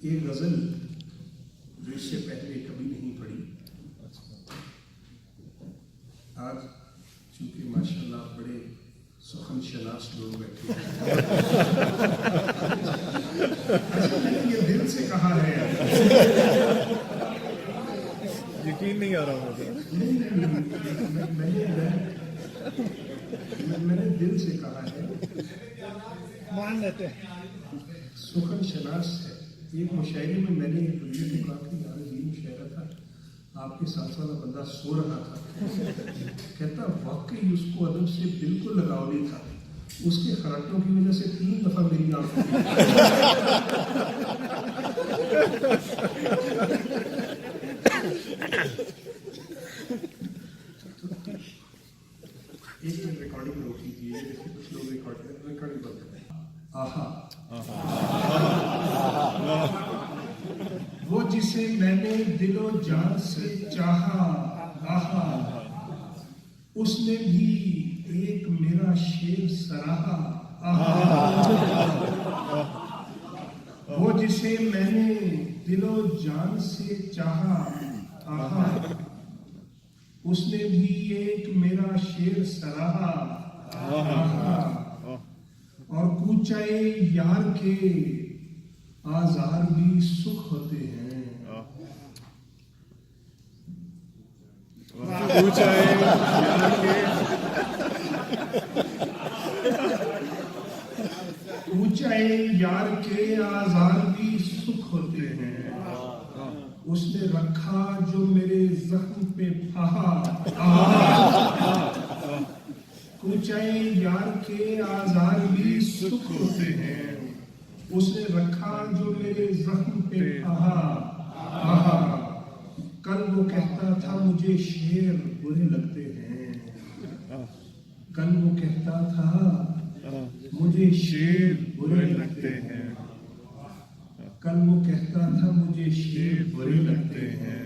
ایک غزل جو اس سے پہلے کبھی نہیں پڑھی. آج چونکہ ماشاء اللہ بڑے سخن شناس لوگ بیٹھے ہیں، میں نے یہ دل سے کہا ہے. یقین نہیں آ رہا مجھے. میں نے دل سے کہا ہے، مان لیتے ہیں. سخن شناس ہے. ایک مشاعرے میں نے ایک بندے کو کہا کہ یار یہ مشاعرہ تھا، آپ کے ساتھ والا بندہ سو رہا تھا. کہتا واقعی اس کو ادب سے بالکل لگاؤ نہیں تھا. اس کے خراٹوں کی وجہ سے 3 دفعہ میری آنکھوں ایک منٹ ریکارڈنگ روکی تھی. کچھ لوگ ریکارڈنگ بند کرتے ہیں. آہا وہ جسے میں نے دل و جان سے چاہا، آہا اس نے بھی ایک میرا شعر سراہا. آہا وہ جسے میں نے دل و جان سے چاہا، آہا اس نے بھی ایک میرا شعر سراہا. آہا اور کوچے یار کے آزار بھی سکھ ہوتے ہیں. کوچے یار کے آزار بھی سکھ ہوتے ہیں. اس نے رکھا جو میرے زخم پہ پھاہا. کوچے یار کے آزار بھی سکھ ہوتے ہیں. اس نے رکھا جو میرے زخم پہ پھاہا. کل وہ کہتا تھا مجھے شعر برے لگتے ہیں. کل وہ کہتا تھا مجھے شعر برے لگتے ہیں. کل وہ کہتا تھا مجھے شعر برے لگتے ہیں.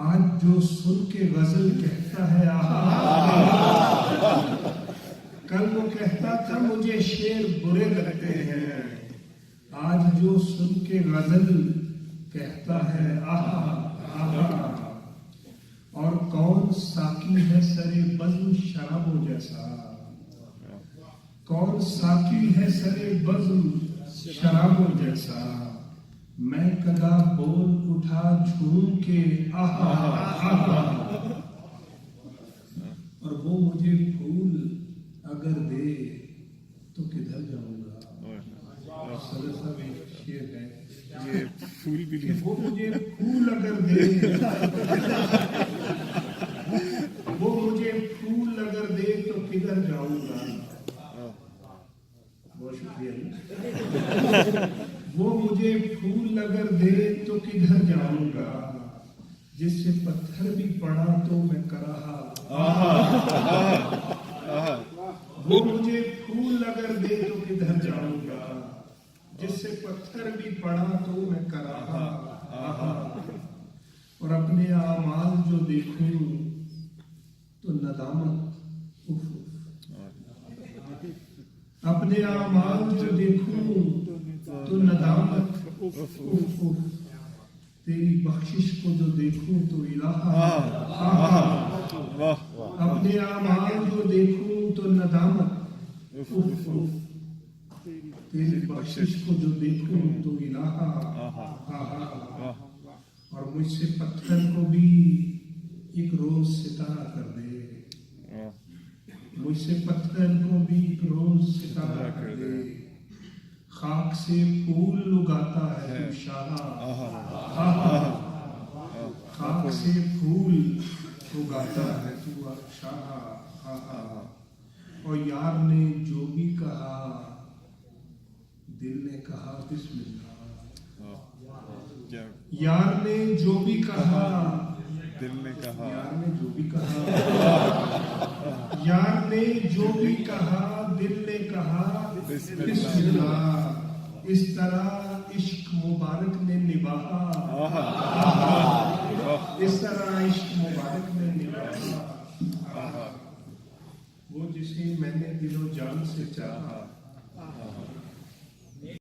آج جو سن کے غزل کہتا ہے آہا. کل وہ کہتا تھا مجھے شعر برے لگتے ہیں. آج جو سن کے غزل کہتا ہے آہا آہا. اور کون ساقی ہے سرے بزم شرابوں جیسا. کون ساقی ہے سرے بزم شرابوں جیسا. میں کدا بول اٹھا جھوم کے آہا آہا. اور وہ مجھے پھول اگر دے تو کدھر جاؤں گا. صدر صاحب ایک شعر ہے، یہ پھول بھی نہیں. وہ مجھے پھول اگر دے، وہ مجھے پھول اگر دے تو کدھر جاؤں گا. بہت شکریہ. وہ مجھے پھول اگر دے تو کدھر جاؤں گا. جس سے پتھر بھی پڑا تو میں کراہا. وہ مجھے پھول اگر دے تو کدھر جاؤں گا. جس سے پتھر بھی پڑا تو میں کراہا. اور اپنے اعمال جو دیکھوں تو ندامت اف. اپنے اعمال جو دیکھوں تو ندامت اف. تیری بخشش کو جو دیکھوں تو الہا. اپنے اعمال جو دیکھوں تو ندامت اف. تیری بخشش کو جو دیکھوں تو الہا. اور مجھ سے پتھر کو بھی ایک روز ستارہ کر دے. مجھ سے پتھر کو بھی ایک روز ستارہ کر دے. خاک سے پھول اگاتا ہے تو شاہا. خاک سے پھول اگاتا ہے تو شاہا. اور یار نے جو بھی کہا دل نے کہا بسم اللہ. یار نے جو بھی کہا دل نے کہا. یار نے جو بھی کہا. یار نے جو بھی کہا دل نے کہا بسم اللہ. اس طرح عشق مبارک نے نبھا. اس طرح عشق مبارک نے نبھا. وہ جسے میں نے دل و جان سے چاہا.